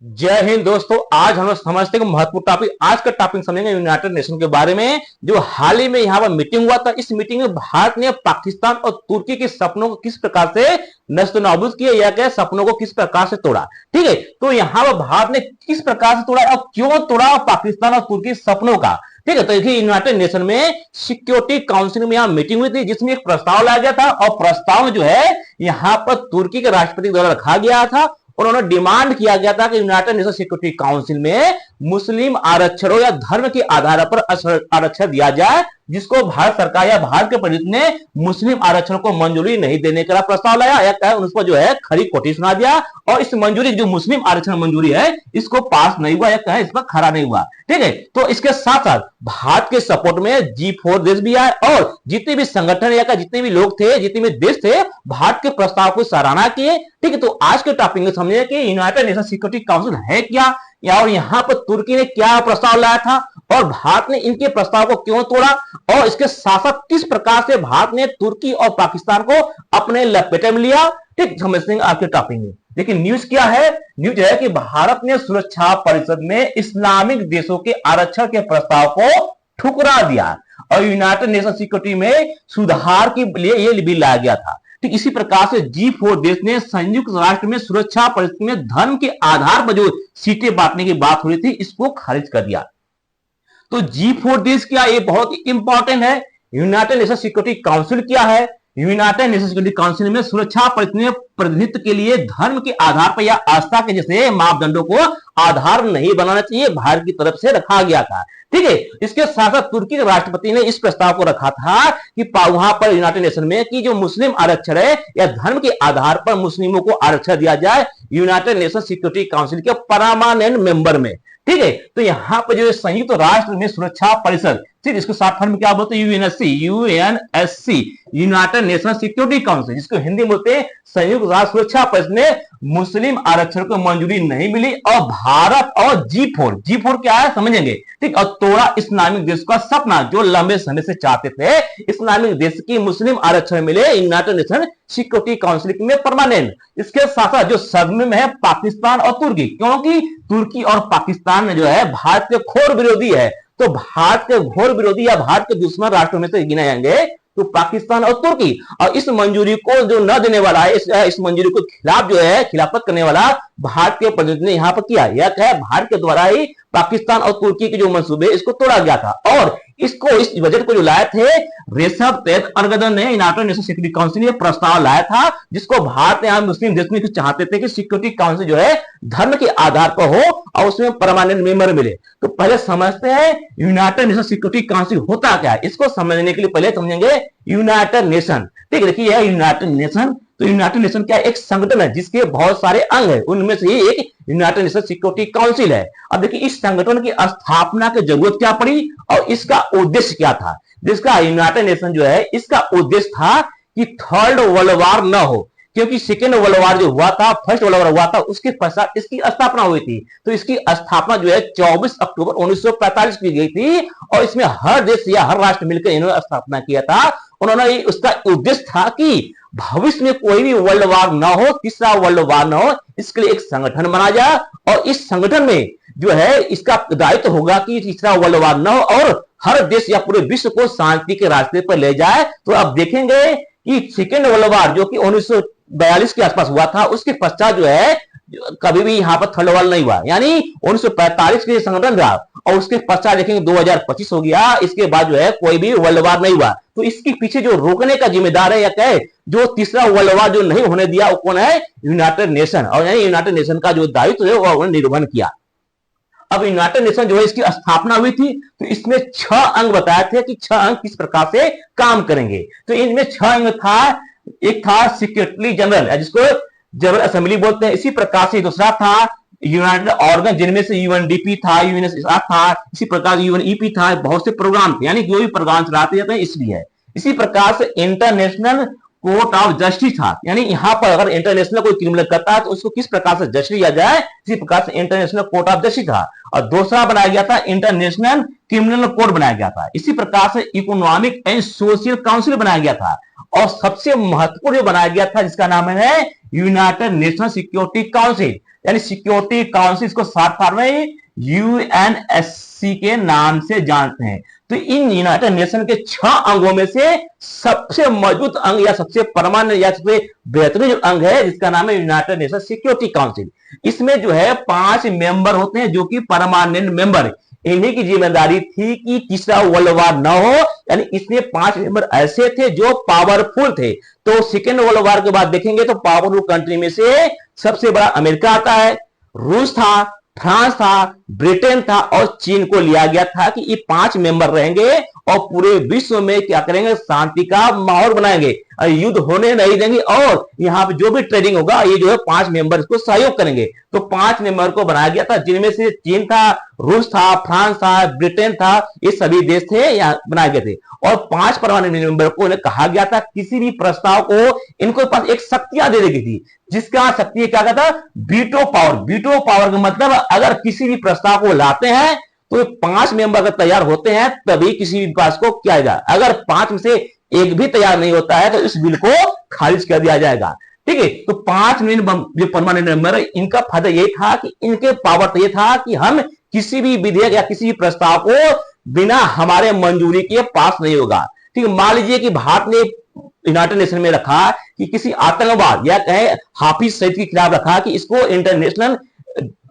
जय हिंद दोस्तों। आज हम लोग समझते हैं महत्वपूर्ण टॉपिक। आज का टॉपिक समझेंगे यूनाइटेड नेशन के बारे में, जो हाल ही में यहाँ पर मीटिंग हुआ था। इस मीटिंग में भारत ने पाकिस्तान और तुर्की के सपनों को किस प्रकार से नस्तनाबूद किया या क्या सपनों को किस प्रकार से तोड़ा। ठीक है, तो यहाँ पर भारत ने किस प्रकार से तोड़ा और क्यों तोड़ा पाकिस्तान और तुर्की सपनों का। ठीक है, तो देखिए यूनाइटेड नेशन में सिक्योरिटी काउंसिल में यहाँ मीटिंग हुई थी, जिसमें एक प्रस्ताव लाया गया था और प्रस्ताव जो है यहाँ पर तुर्की के राष्ट्रपति द्वारा रखा गया था। उन्होंने डिमांड किया गया था कि यूनाइटेड नेशन सिक्योरिटी काउंसिल में मुस्लिम आरक्षणों या धर्म के आधार पर आरक्षण दिया जाए, जिसको भारत सरकार या भारत के प्रतिनिधि ने मुस्लिम आरक्षण को मंजूरी नहीं देने का प्रस्ताव लाया या उसको जो है खरी खोटी सुना दिया। और इस मंजूरी जो मुस्लिम आरक्षण मंजूरी है इसको पास नहीं हुआ या कहे इस पर खरा नहीं हुआ। ठीक है, तो इसके साथ साथ भारत के सपोर्ट में G4 देश भी आए और जितने भी संगठन या जितने भी लोग थे, जितने भी देश थे, भारत के प्रस्ताव को सराहना किए। ठीक है, तो आज के टॉपिक में समझे कि यूनाइटेड नेशन सिक्योरिटी काउंसिल है क्या, या और यहां पर तुर्की ने क्या प्रस्ताव लाया था और भारत ने इनके प्रस्ताव को क्यों तोड़ा, और इसके साथ साथ किस प्रकार से भारत ने तुर्की और पाकिस्तान को अपने लपेटे में लिया। ठीक, समझते हैं आपके टॉपिक में। लेकिन न्यूज क्या है? न्यूज है कि भारत ने सुरक्षा परिषद में इस्लामिक देशों के आरक्षण के प्रस्ताव को ठुकरा दिया और यूनाइटेड नेशन सिक्योरिटी में सुधार के लिए यह बिल लाया गया था। ठीक इसी प्रकार से G4 देश ने संयुक्त राष्ट्र में सुरक्षा परिषद में धर्म के आधार पर जो सीटें बांटने की बात हो रही थी, इसको खारिज कर दिया। तो G4 देश क्या, ये बहुत इंपॉर्टेंट है। यूनाइटेड नेशन सिक्योरिटी काउंसिल क्या है? यूनाइटेड नेशन सिक्योरिटी काउंसिल में सुरक्षा परिषद में प्रतिनिधित्व के लिए धर्म के आधार पर या आस्था के जैसे मापदंडों को आधार नहीं बनाना चाहिए, भारत की तरफ से रखा गया था। ठीक है, इसके साथ साथ तुर्की के राष्ट्रपति ने इस प्रस्ताव को रखा था कि वहां पर यूनाइटेड नेशन में कि जो मुस्लिम आरक्षण है या धर्म के आधार पर मुस्लिमों को आरक्षण दिया जाए यूनाइटेड नेशन सिक्योरिटी काउंसिल के परमानेंट मेंबर में। ठीक है, तो यहां पर जो संयुक्त राष्ट्र में सुरक्षा परिषद, ठीक इसको शॉर्ट फॉर्म में क्या बोलते हैं? UNSC, United nation security council, जिसको हिंदी में बोलते हैं संयुक्त राष्ट्र सुरक्षा परिषद में मुस्लिम आरक्षण को मंजूरी नहीं मिली और भारत और G4 क्या है समझेंगे। ठीक, और तोड़ा इस्लामिक देश का सपना जो लंबे समय से चाहते थे, इस्लामिक देश की मुस्लिम आरक्षण मिले यूनाइटेड नेशन सिक्योरिटी काउंसिल में परमानेंट। इसके साथ साथ जो सदमे में है पाकिस्तान और तुर्की, क्योंकि तुर्की और पाकिस्तान जो है भारत के घोर विरोधी है, तो भारत के घोर विरोधी या भारत के दुश्मन राष्ट्रों में से गिने जाएंगे तो पाकिस्तान और तुर्की। और इस मंजूरी को जो न देने वाला है, इस मंजूरी को खिलाफ जो है खिलाफत करने वाला भारत के प्रतिनिधि ने यहां पर किया। यह क्या है? भारत के द्वारा ही पाकिस्तान और तुर्की के जो मंसूबे इसको तोड़ा गया था। और इसको इस बजट को जो लाए थे रेशब तैयब अर्गदन ने यूनाइटेड नेशन सिक्योरिटी काउंसिल में प्रस्ताव लाया था, जिसको भारत ने मुस्लिम देश में चाहते थे कि सिक्योरिटी काउंसिल जो है धर्म के आधार पर हो और उसमें परमानेंट मेंबर मिले। तो पहले समझते हैं यूनाइटेड नेशन सिक्योरिटी काउंसिल होता क्या है। इसको समझने के लिए पहले समझेंगे यूनाइटेड नेशन। ठीक है, देखिए यूनाइटेड नेशन, तो यूनाइटेड नेशन क्या एक संगठन है जिसके बहुत सारे अंग है, उनमें से एक यूनाइटेड नेशन सिक्योरिटी काउंसिल है। अब देखिए इस संगठन की स्थापना की जरूरत क्या पड़ी और इसका उद्देश्य क्या था। जिसका यूनाइटेड नेशन जो है इसका उद्देश्य था कि थर्ड वर्ल्ड वार न हो, क्योंकि सेकेंड वर्ल्ड वार जो हुआ था, फर्स्ट वर्ल्ड वार हुआ था, उसके पश्चात इसकी स्थापना हुई थी। तो इसकी स्थापना जो है 24 अक्टूबर 1945 की गई थी और इसमें हर देश या हर राष्ट्र मिलकर इन्होंने स्थापना किया था। उन्होंने उसका उद्देश्य था कि भविष्य में कोई भी वर्ल्ड वार ना हो, तीसरा वर्ल्ड वार ना हो, इसके लिए एक संगठन बना जाए और इस संगठन में जो है इसका दायित्व होगा कि तीसरा वर्ल्ड वार ना हो और हर देश या पूरे विश्व को शांति के रास्ते पर ले जाए। तो अब देखेंगे कि सेकेंड वर्ल्ड वार जो कि 1942 के आसपास हुआ था, उसके पश्चात जो है कभी भी यहां पर थर्ड वर्ल्ड नहीं हुआ, यानी 1945 के संगठन रहा और उसके पश्चात देखेंगे 2025 हो गया, इसके बाद जो है कोई भी वर्ल्ड वार नहीं हुआ। तो इसके पीछे जो रोकने का जिम्मेदार है या कहे जो तीसरा वर्ल्ड वार जो नहीं होने दिया वो कौन है? United nation. और यानी यूनाइटेड नेशन का जो दायित्व है वो उन्होंने निर्वहन किया। अब यूनाइटेड नेशन जो है इसकी स्थापना हुई थी तो इसमें 6 अंग बताए थे कि 6 अंग किस प्रकार से काम करेंगे। तो इनमें 6 अंग था। एक था सेक्रेटरी जनरल, जिसको जनरल असेंबली बोलते हैं। इसी प्रकार से दूसरा था यूनाइटेड ऑर्गन, जिनमें से यूएनडीपी था, यूएनएसआर था, इसी प्रकार यूएनईपी था। बहुत से प्रोग्राम थे, यानी जो भी प्रोग्राम चलाते जाते हैं इसलिए। इसी प्रकार से इंटरनेशनल कोर्ट ऑफ जस्टिस था, यानी यहां पर अगर इंटरनेशनल कोई क्रिमिनल करता है तो उसको किस प्रकार से जस्टिस दिया जाए, इसी प्रकार से इंटरनेशनल कोर्ट ऑफ जस्टिस था। और दूसरा बनाया गया था इंटरनेशनल क्रिमिनल कोड बनाया गया था। इसी प्रकार से इकोनॉमिक एंड सोशल काउंसिल बनाया गया था। और सबसे महत्वपूर्ण जो बनाया गया था जिसका नाम है यूनाइटेड नेशन सिक्योरिटी काउंसिल। यानी सिक्योरिटी काउंसिल, इसको शॉर्ट फॉर्म में यूएनएससी के नाम से जानते हैं। तो इन यूनाइटेड नेशन के 6 अंगों में से सबसे मजबूत अंग या सबसे परमानेंट या सबसे बेहतरीन जो अंग है, जिसका नाम है यूनाइटेड नेशन सिक्योरिटी काउंसिल। इसमें जो है 5 मेंबर होते हैं जो कि परमानेंट मेंबर है। इन्हीं की जिम्मेदारी थी कि तीसरा वर्ल्ड वार न हो, यानी इसमें 5 मेंबर ऐसे थे जो पावरफुल थे। तो सेकेंड वर्ल्ड वार के बाद देखेंगे तो पावरफुल कंट्री में से सबसे बड़ा अमेरिका आता है, रूस था, फ्रांस था, ब्रिटेन था और चीन को लिया गया था कि ये 5 मेंबर रहेंगे और पूरे विश्व में क्या करेंगे, शांति का माहौल बनाएंगे, युद्ध होने नहीं देंगे और यहाँ पे जो भी ट्रेडिंग होगा ये जो है 5 मेंबर इसको सहयोग करेंगे। तो 5 मेंबर को बनाया गया था, जिनमें से चीन था, रूस था, फ्रांस था, ब्रिटेन था, ये सभी देश थे यहाँ बनाए गए थे। और 5 परमानेंट मेंबर को उन्हें कहा गया था किसी भी प्रस्ताव को इनको पास एक शक्तियां दे देगी थी, जिसका शक्ति क्या कहता, वीटो पावर। वीटो पावर का मतलब अगर किसी भी प्रस्ताव को लाते हैं तो 5 मेंबर अगर तैयार होते हैं तभी किसी भी पास को किया जाए। अगर 5 में से एक भी तैयार नहीं होता है तो इस बिल को खारिज कर दिया जाएगा। ठीक है, तो 5 जो परमानेंट मेंबर है इनका फायदा ये था कि इनके पावर तो ये था कि हम किसी भी विधेयक या किसी भी प्रस्ताव को बिना हमारे मंजूरी के पास नहीं होगा। ठीक है, मान लीजिए कि भारत ने यूनाइटेड नेशन में रखा कि किसी आतंकवाद या कहे हाफिज सईद के खिलाफ रखा कि इसको इंटरनेशनल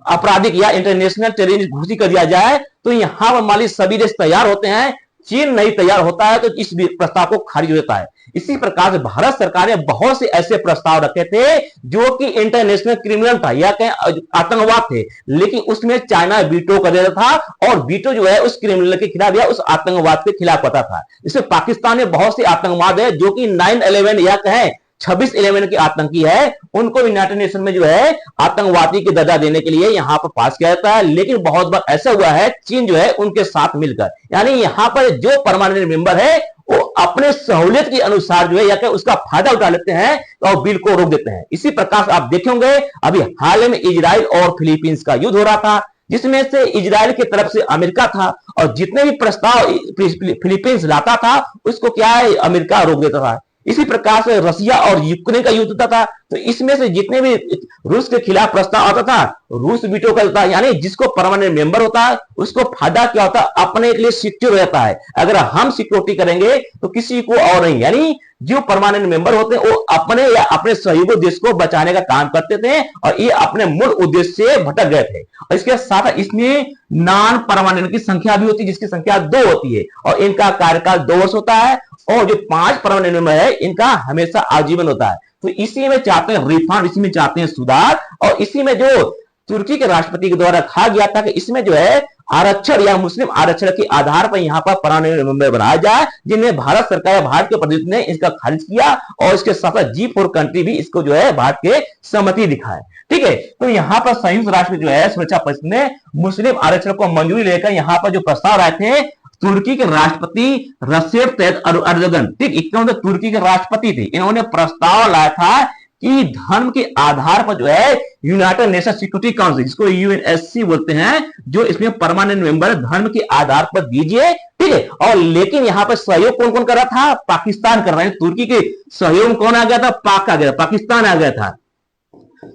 आपराधिक या इंटरनेशनल टेररिस्ट घोषित कर दिया जाए, तो यहां पर मान लीजिए सभी देश तैयार होते हैं, चीन नहीं तैयार होता है तो इस प्रस्ताव को खारिज हो जाता है। इसी प्रकार से भारत सरकार ने बहुत से ऐसे प्रस्ताव रखे थे जो कि इंटरनेशनल क्रिमिनल था या कहें आतंकवाद थे, लेकिन उसमें चाइना वीटो कर देता था और वीटो जो है उस क्रिमिनल के खिलाफ या उस आतंकवाद के खिलाफ होता था। इसमें पाकिस्तान में बहुत से आतंकवाद है जो कि 9/11 या कहें 26/11 के आतंकी है, उनको यूनाइटेड नेशन में जो है आतंकवादी की दर्जा देने के लिए यहां पर पास किया जाता है। लेकिन बहुत बार ऐसा हुआ है चीन जो है उनके साथ मिलकर, यानी यहां पर जो परमानेंट मेंबर है वो अपने सहूलियत के अनुसार जो है या उसका फायदा उठा लेते हैं और बिल को रोक देते हैं। इसी प्रकार से आप देखेंगे अभी हाल में इजराइल और फिलीपींस का युद्ध हो रहा था, जिसमें से इजराइल की तरफ से अमेरिका था और जितने भी प्रस्ताव फिलीपींस लाता था उसको क्या है अमेरिका रोक देता था। इसी प्रकार से रसिया और यूक्रेन का युद्ध होता था, तो इसमें से जितने भी रूस के खिलाफ प्रस्ताव आता था रूस वीटो करता है। यानी जिसको परमानेंट मेंबर होता है उसको फायदा क्या होता है, अपने के लिए सिक्योर रहता है। अगर हम सिक्योरिटी करेंगे तो किसी को और नहीं, यानी जो परमानेंट मेंबर होते हैं वो अपने या अपने सहयोगी देश को बचाने का काम करते थे और ये अपने मूल उद्देश्य से भटक गए थे। और इसके साथ इसमें नॉन परमानेंट की संख्या भी होती है, जिसकी संख्या 2 होती है और इनका कार्यकाल 2 वर्ष होता है और जो 5 परमानेंट मेंबर है इनका हमेशा आजीवन होता है। तो इसी में चाहते हैं रिफॉर्म, इसी में चाहते हैं सुधार और इसी में जो तुर्की के राष्ट्रपति के द्वारा कहा गया था कि इसमें जो है आरक्षण या मुस्लिम आरक्षण के आधार पर यहां पर परमानेंट मेंबर बनाया जाए, जिन्हें भारत सरकार या भारत के प्रदेश ने इसका खारिज किया और इसके साथ G4 कंट्री भी इसको जो है भारत के सहमति दिखाए। ठीक है, तो यहां पर संयुक्त राष्ट्र जो है सुरक्षा परिषद ने मुस्लिम आरक्षण को मंजूरी लेकर यहां पर जो प्रस्ताव आए थे तुर्की के राष्ट्रपति रसेप तैयप अर्दोगन, ठीक, इक्का तुर्की के राष्ट्रपति थे, इन्होंने प्रस्ताव लाया था कि धर्म के आधार पर जो है यूनाइटेड नेशन सिक्योरिटी काउंसिल, जिसको यूएनएससी बोलते हैं, जो इसमें परमानेंट मेंबर धर्म के आधार पर दीजिए। ठीक है, और लेकिन यहां पर सहयोग कौन कौन कर रहा था, पाकिस्तान कर रहा है। तुर्की के सहयोग में कौन आ गया था, पाक आ गया, पाकिस्तान आ गया था,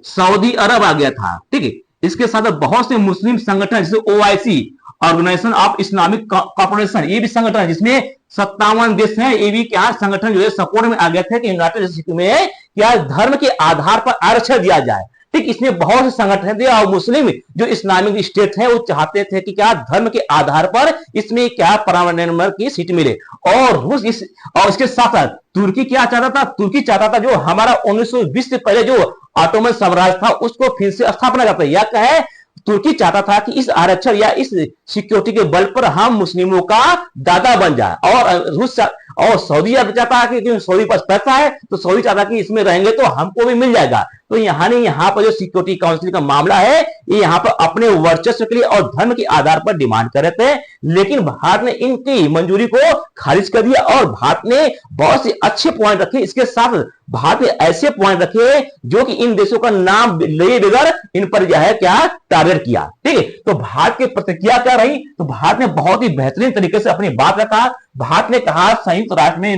सऊदी अरब आ गया था। ठीक है, इसके साथ बहुत से मुस्लिम संगठन जैसे OIC, organisation of Islamic corporation, ये भी संगठन है जिसमें 57 देश हैं, ये भी क्या संगठन जो है सपोर्ट में आ गए थे कि यूनाइटेड नेशन में क्या धर्म के आधार पर आरक्षण दिया जाए। ठीक, इसमें बहुत से संगठन थे और मुस्लिम जो इस्लामिक स्टेट है वो चाहते थे कि क्या धर्म के आधार पर इसमें क्या परमानेंट मेंबर की सीट मिले। और रूस और इसके साथ साथ तुर्की क्या चाहता था, तुर्की चाहता था जो हमारा 1920 से पहले जो ऑटोमन साम्राज्य था उसको फिर से स्थापना करता है, या कहे तुर्की चाहता था कि इस आरक्षण या इस सिक्योरिटी के बल पर हम मुस्लिमों का दादा बन जाए। और रूस और सऊदी अरब चाहता है कि सऊदी पास पैसा है तो सऊदी चाहता कि इसमें रहेंगे तो हमको भी मिल जाएगा। तो यहाँ पर जो सिक्योरिटी काउंसिल का मामला है ये यहाँ पर अपने वर्चस्व के लिए और धर्म के आधार पर डिमांड कर रहे थे, लेकिन भारत ने इनकी मंजूरी को खारिज कर दिया और भारत ने बहुत से अच्छे पॉइंट रखे। इसके साथ भारत ने ऐसे पॉइंट रखे जो कि इन देशों का नाम लिए बगैर इन पर जो है क्या टारगेट किया। ठीक है, तो भारत की प्रतिक्रिया क्या रही, तो भारत ने बहुत ही बेहतरीन तरीके से अपनी बात रखा। भारत ने कहा संयुक्त राष्ट्र में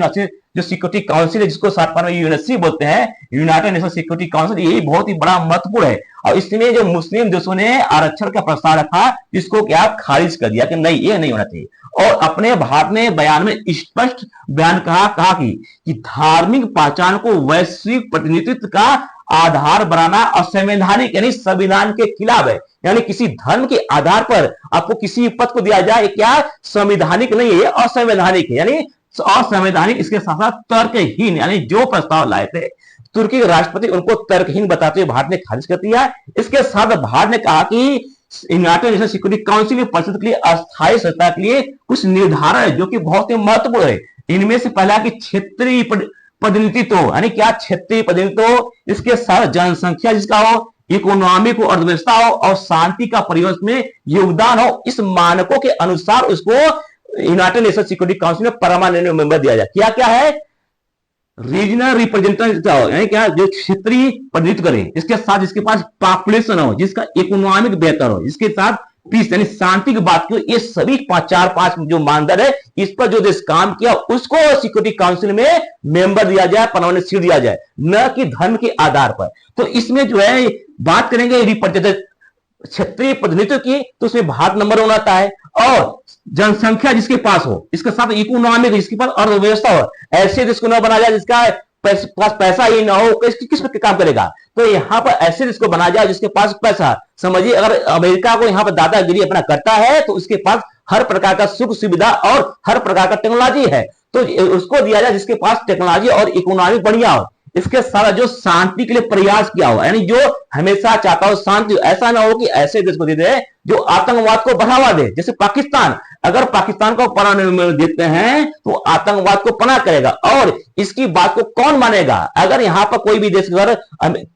जो सिक्योरिटी काउंसिल है, जिसको शॉर्ट फॉर्म में यूएनएससी बोलते हैं, यूनाइटेड नेशन सिक्योरिटी काउंसिल, यही बहुत ही बड़ा महत्वपूर्ण है। और इसमें जो मुस्लिम देशों ने आरक्षण का प्रस्ताव रखा, इसको क्या खारिज कर दिया कि नहीं, ये नहीं होना चाहिए। और अपने भारत ने बयान में स्पष्ट बयान कहा कि धार्मिक पहचान को वैश्विक प्रतिनिधित्व का आधार बनाना असंवैधानिक, यानी संविधान के खिलाफ है। यानी किसी धर्म के आधार पर आपको किसी पद को दिया जाए, क्या संविधानिक नहीं है, असंवैधानिक है, यानी असंवैधानिक। इसके साथ साथ तर्कहीन, यानी जो प्रस्ताव लाए थे तुर्की के राष्ट्रपति, उनको तर्कहीन बताते हुए भारत ने खारिज कर दिया। इसके साथ भारत ने कहा कि यूनाइटेड नेशन सिक्योरिटी काउंसिल में परिषद के लिए अस्थायी सत्ता के लिए कुछ निर्धारण है जो कि बहुत ही महत्वपूर्ण है। इनमें से पहला कि क्षेत्रीय प्रतिनिधित्व, यानी क्या क्षेत्रीय प्रतिनिधित्व, इसके साथ जनसंख्या जिसका हो, इकोनॉमिक हो, अर्थव्यवस्था हो और शांति का परिवेश में योगदान हो, इस मानकों के अनुसार उसको यूनाइटेड नेशन सिक्योरिटी काउंसिल में परमानेंट मेंबर दिया जाए। क्या क्या है? रीजनल रिप्रेजेंटेटिव हो, यानी क्या, जो क्षेत्रीय प्रतिनिधित्व करे, इसके साथ जिसके पास पॉपुलेशन हो, जिसका इकोनॉमिक बेहतर हो, इसके साथ पीस यानी शांति की बात की, ये सभी चार पांच जो मानदंड है, इस पर जो देश काम किया उसको सिक्योरिटी काउंसिल में मेंबर दिया जाए, परमानेंट सीट दिया जाए, न कि धर्म के आधार पर। तो इसमें जो है बात करेंगे रिप्रेजेंटेटिव क्षेत्रीय प्रतिनिधित्व की, तो उसमें भारत नंबर 1 आता है। और जनसंख्या जिसके पास हो, इसके साथ इकोनॉमिक, जिसके पास अर्थव्यवस्था हो, ऐसे देश को न बनाया जाए जिसका पास पैसा ही ना हो, किस पर काम करेगा। तो यहाँ पर ऐसे देश को बनाया जाए जिसके पास पैसा, समझिए अगर अमेरिका को यहाँ पर दादागिरी अपना करता है तो उसके पास हर प्रकार का सुख सुविधा और हर प्रकार का टेक्नोलॉजी है, तो उसको दिया जाए जिसके पास टेक्नोलॉजी और इकोनॉमी बढ़िया हो। इसके सारा जो शांति के लिए प्रयास किया हो, यानी जो हमेशा चाहता हो शांति, ऐसा ना हो कि ऐसे देश को दे दे जो आतंकवाद को बढ़ावा दे। जैसे पाकिस्तान, अगर पाकिस्तान को परमानेंट देते हैं तो आतंकवाद को पनाह करेगा, और इसकी बात को कौन मानेगा। अगर यहाँ पर कोई भी देश अगर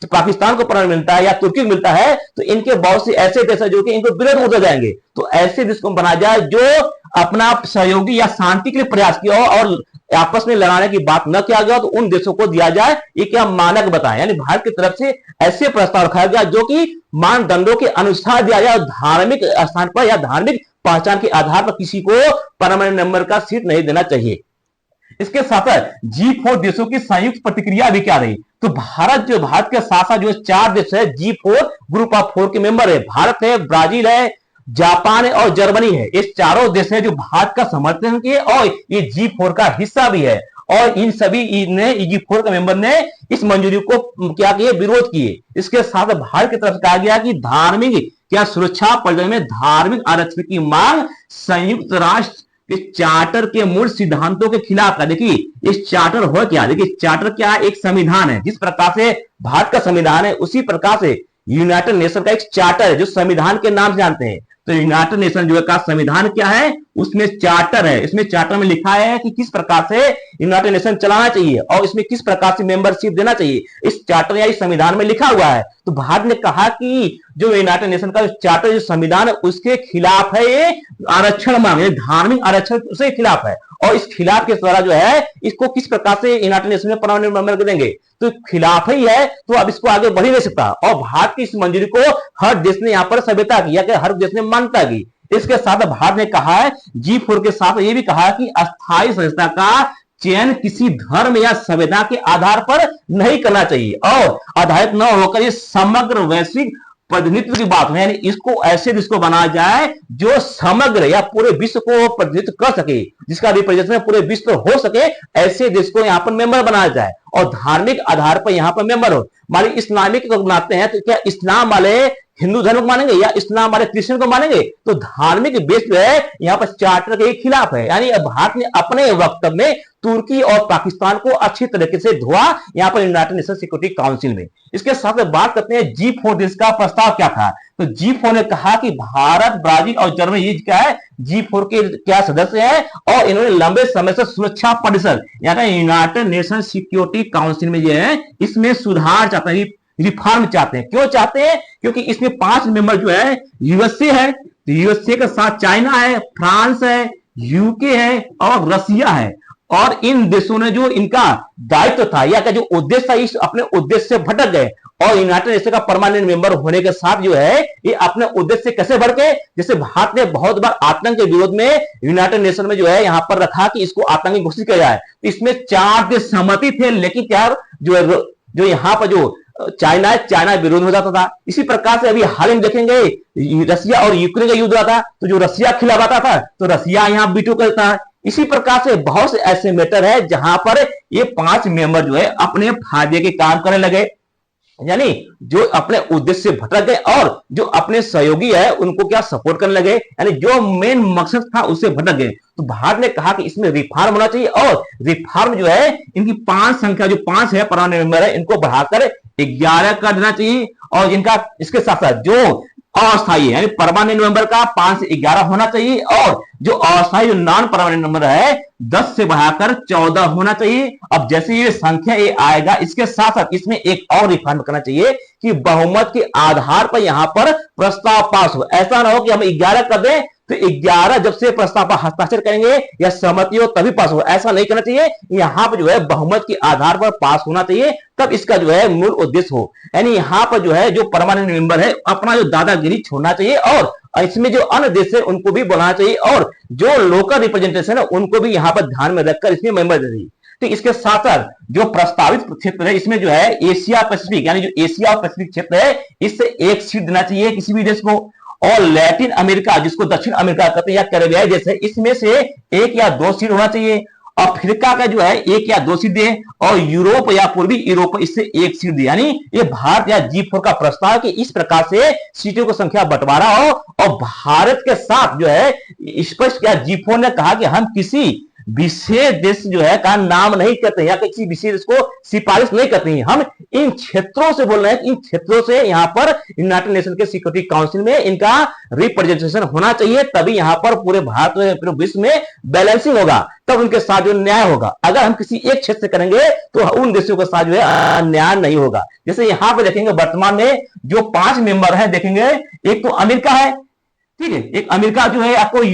पाकिस्तान को परमानेंट मिलता है या तुर्की को मिलता है तो इनके बहुत से ऐसे देश है जो कि इनको विरोध हो जाएंगे। तो ऐसे देश को बनाया जाए जो अपना सहयोगी या शांति के लिए प्रयास किया हो और आपस में लड़ाने की बात न किया गया, तो उन देशों को दिया जाए। ये क्या मानक बताएं, यानी भारत की तरफ से ऐसे प्रस्ताव रखाया गया जो कि मानदंडों के अनुसार दिया जाए, धार्मिक स्थान पर या धार्मिक पहचान के आधार पर किसी को परमानेंट मेंबर का सीट नहीं देना चाहिए। इसके साथ G4 देशों की संयुक्त प्रतिक्रिया भी क्या रही, तो भारत के साथ साथ जो 4 देश है G4 ग्रुप ऑफ 4 के मेंबर है, भारत है, ब्राजील है, जापान है और जर्मनी है। ये चारों देश है जो भारत का समर्थन किए और ये G4 का हिस्सा भी है। और इन सभी ने G4 के मेंबर ने इस मंजूरी को क्या किए, विरोध किए। इसके साथ भारत की तरफ कहा गया कि धार्मिक क्या सुरक्षा परिषद में धार्मिक आरक्षण की मांग संयुक्त राष्ट्र के चार्टर के मूल सिद्धांतों के खिलाफ है। देखिए इस चार्टर हो क्या, देखिए चार्टर क्या है, एक संविधान है। जिस प्रकार से भारत का संविधान है उसी प्रकार से यूनाइटेड नेशन का एक चार्टर है जो संविधान के नाम से जानते हैं। तो यूनाइटेड नेशन जो का संविधान क्या है, उसमें चार्टर है। इसमें चार्टर में लिखा है कि किस प्रकार से यूनाइटेड नेशन चलाना चाहिए और इसमें किस प्रकार से मेंबरशिप देना चाहिए, इस चार्टर या इस संविधान में लिखा हुआ है। तो भारत ने कहा कि जो यूनाइटेड नेशन का चार्टर जो संविधान है उसके खिलाफ है, ये आरक्षण मांग, धार्मिक आरक्षण उसके खिलाफ है। और इस खिलाफ के द्वारा जो है इसको किस प्रकार से यूनाइटेड नेशन में परमानेंट मेंबर देंगे, तो खिलाफ ही है, तो अब इसको आगे बढ़ ही नहीं सकता। और भारत की इस मंजूरी को हर देश ने यहाँ पर सभ्यता की, या हर देश ने मान्यता की। इसके साथ भारत ने कहा है G4 के साथ ये भी कहा कि अस्थायी सदस्यता का चयन किसी धर्म या संविधा के आधार पर नहीं करना चाहिए और आधारित न होकर ये समग्र वैश्विक प्रतिनिधित्व की बात है, यानी इसको ऐसे देश को बनाया जाए जो समग्र या पूरे विश्व को प्रतिनिधित्व कर सके, जिसका रिप्रेजेंटेशन पूरे विश्व हो सके, ऐसे देश को यहाँ पर मेंबर बनाया जाए और धार्मिक आधार पर यहाँ पर मेंबर हो। मान इस्लामिक को बनाते हैं तो क्या इस्लाम वाले हिंदू धर्म को मानेंगे या इस्लाम वाले क्रिश्चियन को मानेंगे, तो धार्मिक बेस जो है यहाँ पर चार्टर के खिलाफ है। यानी भारत ने अपने वक्तव्य में तुर्की और पाकिस्तान को अच्छी तरीके से धोआ यहाँ पर यूनाइटेड नेशन सिक्योरिटी काउंसिल में। इसके साथ बात करते हैं G4 देश का प्रस्ताव क्या था, तो G4 ने कहा कि भारत, ब्राजील और जर्मनी ये क्या है G4 के क्या सदस्य है और इन्होंने लंबे समय से सुरक्षा परिषद यानी यूनाइटेड नेशन सिक्योरिटी काउंसिल में जो है इसमें सुधार चाहते हैं, रिफॉर्म चाहते हैं। क्यों चाहते हैं, क्योंकि इसमें 5 मेंबर जो है यूएसए है, तो यूएसए के साथ चाइना है, फ्रांस है, यूके है और रसिया है। और इन देशों ने जो इनका दायित्व था या का जो उद्देश्य था, इस अपने उद्देश्य से भटक गए और यूनाइटेड नेशन का परमानेंट मेंबर होने के साथ जो है ये अपने उद्देश्य से कैसे भटके। जैसे भारत ने बहुत बार आतंक के विरोध में यूनाइटेड नेशन में जो है यहां पर रखा कि इसको आतंकी घोषित किया जाए, तो इसमें 4 देश सहमति थे, लेकिन क्या जो यहाँ पर जो चाइना विरोध हो जाता था। इसी प्रकार से अभी हाल में देखेंगे रसिया और यूक्रेन का युद्ध हुआ था, तो जो रसिया खिलाफ आता था तो रसिया यहाँ बीटो करता है। इसी प्रकार से बहुत से ऐसे मैटर है जहां पर ये 5 मेंबर जो है अपने फायदे के काम करने लगे, यानी जो अपने उद्देश्य से भटक गए और जो अपने सहयोगी है उनको क्या सपोर्ट करने लगे, यानी जो मेन मकसद था उससे भटक गए। तो भारत ने कहा कि इसमें रिफॉर्म होना चाहिए और रिफॉर्म जो है इनकी 5 संख्या जो 5 है परमानेंट मेंबर है इनको बढ़ाकर 11 कर देना चाहिए। और इनका इसके साथ साथ जो अस्थायी यानी परमानेंट मेंबर का 5 से 11 होना चाहिए और जो अस्थायी जो नॉन परमानेंट मेंबर है 10 से बढ़ाकर 14 होना चाहिए। अब जैसे ये संख्या ये आएगा, इसके साथ साथ इसमें एक और रिफॉर्म करना चाहिए कि बहुमत के आधार पर यहां पर प्रस्ताव पास हो। ऐसा ना हो कि हम 11 कर दें तो 11 जब से प्रस्ताव पर हस्ताक्षर करेंगे या सहमति हो तभी पास हो, ऐसा नहीं करना चाहिए। यहां पर जो है बहुमत के आधार पर पास होना चाहिए, तब इसका जो है मूल उद्देश्य हो। यानी यहां पर जो है जो परमानेंट मेंबर है अपना जो दादागिरी छोड़ना चाहिए और इसमें जो अन्य देश है उनको भी बुलाना चाहिए और जो लोकल रिप्रेजेंटेशन है उनको भी यहां पर ध्यान में रखकर इसमें मेंबर दे चाहिए। ठीक, इसके साथ साथ जो प्रस्तावित क्षेत्र है इसमें जो है एशिया पैसिफिक यानी जो एशिया और पैसिफिक क्षेत्र है इससे 1 सीट देना चाहिए किसी भी देश को। और लैटिन अमेरिका जिसको दक्षिण अमेरिका कहते हैं या कैरेबियाई देश है इसमें से 1 या 2 सीट होना चाहिए। अफ्रीका का जो है 1 या 2 सीट दे और यूरोप या पूर्वी यूरोप इससे 1 सीट दे। यानी ये भारत या G4 का प्रस्ताव कि इस प्रकार से सीटों की संख्या बंटवारा हो और भारत के साथ जो है स्पष्ट किया G4 ने कहा कि हम किसी विशेष देश जो है का नाम नहीं करते या किसी विशेष देश को सिफारिश नहीं करते हैं, हम इन क्षेत्रों से बोल रहे हैं कि इन क्षेत्रों से यहां पर यूनाइटेड नेशन के सिक्योरिटी काउंसिल में इनका रिप्रेजेंटेशन होना चाहिए, तभी यहां पर पूरे भारत में पूरे विश्व में बैलेंसिंग होगा, तब उनके साथ जो न्याय होगा। अगर हम किसी एक क्षेत्र से करेंगे तो उन देशों के साथ जो है न्याय नहीं होगा। जैसे यहां पर देखेंगे वर्तमान में जो 5 मेंबर है देखेंगे, एक तो अमेरिका है, ठीक है, एक अमेरिका जो है आपको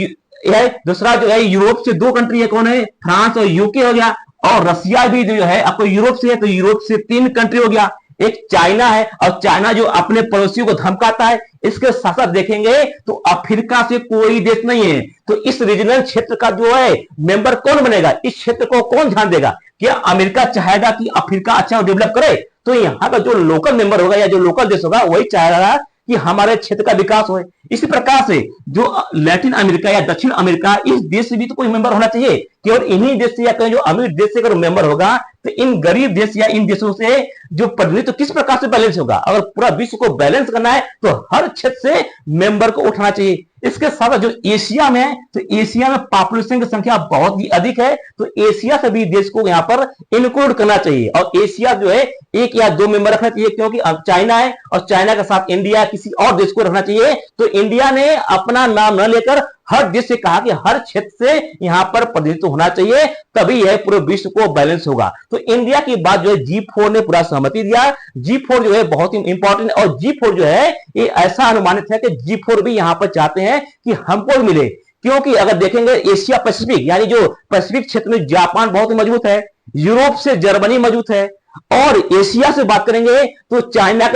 है, दूसरा जो है यूरोप से 2 कंट्री है, कौन है, फ्रांस और यूके हो गया, और रसिया भी जो है आपको यूरोप से है तो यूरोप से 3 कंट्री हो गया, एक चाइना है और चाइना जो अपने पड़ोसियों को धमकाता है। इसके साथ साथ देखेंगे तो अफ्रीका से कोई देश नहीं है, तो इस रीजनल क्षेत्र का जो है मेंबर कौन बनेगा, इस क्षेत्र को कौन ध्यान देगा। क्या अमेरिका चाहेगा कि अफ्रीका अच्छा डेवलप करे, तो यहां का जो लोकल मेंबर होगा या जो लोकल देश होगा वही चाहेगा कि हमारे क्षेत्र का विकास हो। इसी प्रकार से जो लैटिन अमेरिका या दक्षिण अमेरिका इस देश से भी तो कोई मेंबर होना चाहिए, केवल इन्हीं देश से या कहीं जो अमीर देश से अगर मेंबर होगा तो इन गरीब देश या इन देशों से जो प्रतिनिधित्व किस प्रकार से बैलेंस होगा। अगर पूरा विश्व को बैलेंस करना है तो हर क्षेत्र से मेंबर को उठाना चाहिए। इसके साथ जो एशिया में है तो एशिया में पॉपुलेशन की संख्या बहुत ही अधिक है, तो एशिया से भी देश को यहां पर इंक्लूड करना चाहिए और एशिया जो है 1 या 2 मेंबर रखना चाहिए, क्योंकि अब चाइना है और चाइना के साथ इंडिया किसी और देश को रखना चाहिए। तो इंडिया ने अपना नाम न लेकर हर देश से कहा कि हर क्षेत्र से यहां पर प्रतिनिधित्व होना चाहिए, तभी यह पूरे विश्व को बैलेंस होगा। तो इंडिया की बात जो है G4 ने पूरा सहमति दिया। G4 जो है बहुत ही इंपॉर्टेंट और G4 जो है ये ऐसा अनुमानित है कि G4 भी यहां पर चाहते हैं कि हमको भी मिले, क्योंकि अगर देखेंगे एशिया पैसिफिक यानी जो पैसिफिक क्षेत्र में जापान बहुत ही मजबूत है, यूरोप से जर्मनी मजबूत है, और एशिया से बात करेंगे तो चाइना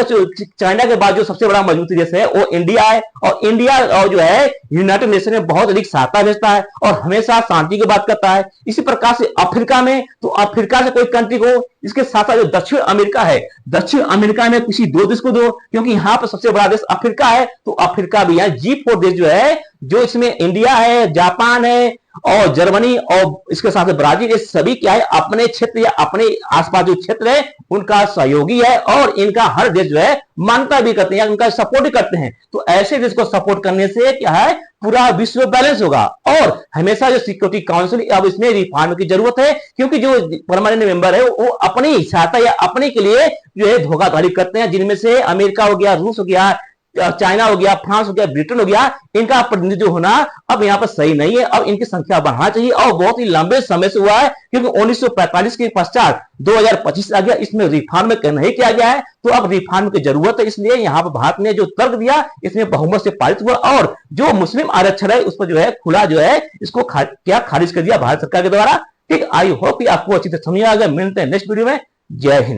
के बाद जो सबसे बड़ा मजबूत देश है वो इंडिया है, और इंडिया और जो है यूनाइटेड नेशन में बहुत अधिक सहायता भेजता है और हमेशा शांति की बात करता है। इसी प्रकार से अफ्रीका में तो अफ्रीका से कोई कंट्री को, इसके साथ साथ जो दक्षिण अमेरिका है, दक्षिण अमेरिका में किसी 2 देश को दो, क्योंकि यहां पर सबसे बड़ा देश अफ्रीका है, तो अफ्रीका भी यहाँ G4 देश जो है, जो इसमें इंडिया है, जापान है और जर्मनी और इसके साथ ब्राजील, ये सभी क्या है अपने क्षेत्र या अपने आसपास जो क्षेत्र है उनका सहयोगी है और इनका हर देश जो है मानता भी करते हैं, उनका सपोर्ट भी करते हैं। तो ऐसे देश को सपोर्ट करने से क्या है पूरा विश्व बैलेंस होगा और हमेशा जो सिक्योरिटी काउंसिल अब इसमें रिफॉर्म की जरूरत है, क्योंकि जो परमानेंट मेंबर है वो अपनी सहायता या अपने के लिए जो है धोखाधड़ी करते हैं, जिनमें से अमेरिका हो गया, रूस हो गया, चाइना हो गया, फ्रांस हो गया, ब्रिटेन हो गया, इनका प्रतिनिधित्व होना अब यहां पर सही नहीं है। अब इनकी संख्या बढ़ाना चाहिए और बहुत ही लंबे समय से हुआ है, क्योंकि 1945 के पश्चात 2025 आ गया, इसमें रिफॉर्म नहीं किया गया है, तो अब रिफॉर्म की जरूरत है। इसलिए यहां पर भारत ने जो तर्क दिया इसमें बहुमत से पारित हुआ और जो मुस्लिम आरक्षण है उस पर जो है खुला जो है इसको क्या खारिज कर दिया भारत सरकार के द्वारा। ठीक, आई होप कि आपको अच्छी से समझ आ गया। मिलते हैं नेक्स्ट वीडियो में। जय हिंद।